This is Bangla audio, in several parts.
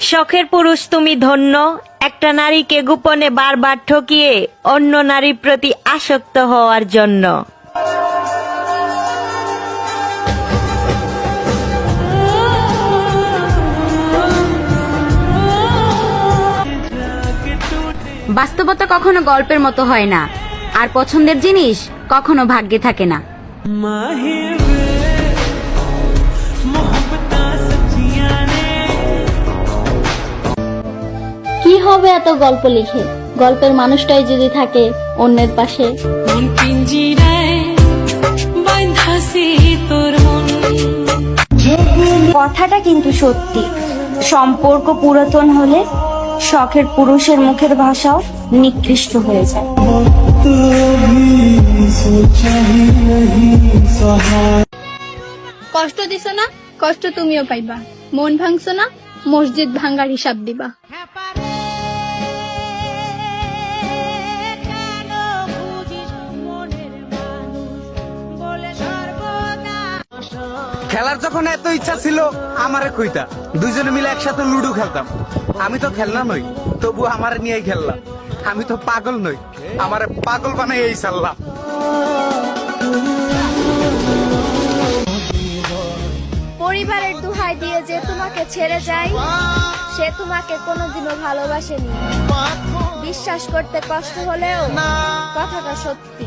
শখের পুরুষ তুমি ধন্য, একটা নারীকে গোপনে বারবার ঠকিয়ে অন্য নারীর প্রতি আসক্ত হওয়ার জন্য। বাস্তবতা কখনো গল্পের মতো হয় না, আর পছন্দের জিনিস কখনো ভাগ্যে থাকে না। কি হবে এত গল্প লিখে, গল্পের মানুষটাই যদি থাকে অন্যের পাশে। কথাটা কিন্তু সত্যি, সম্পর্ক পুরাতন হলে শখের পুরুষের মুখের ভাষাও নিকৃষ্ট হয়ে যায়। কষ্ট দিছো না, কষ্ট তুমিও পাইবা। মন ভাঙছো না, মসজিদ ভাঙ্গার হিসাব দিবা। খেলার যখন এত ইচ্ছা ছিল আমারে কইতা, দুইজনে মিলে একসাথে লুডো খেলতাম। আমি তো খেলনা নই, তবু আমারে নিয়েই খেললাম। আমি তো পাগল নই, আমারে পাগল বানাই এই সাল্লাম। পরিবারের দুহাই দিয়ে যে তোমাকে ছেড়ে যায়, সে তোমাকে কোনোদিনও ভালোবাসেনি। বিশ্বাস করতে কষ্ট হলেও কথাটা সত্যি।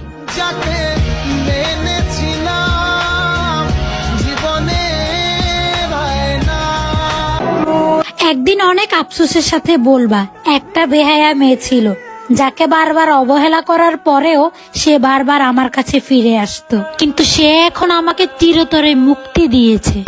একদিন অনেক আফসোসের সাথে বলবা, একটা বেহায়া মেয়ে ছিল যাকে বারবার অবহেলা করার পরেও সে বারবার আমার কাছে ফিরে আসতো, কিন্তু সে এখন আমাকে চিরতরে মুক্তি দিয়েছে।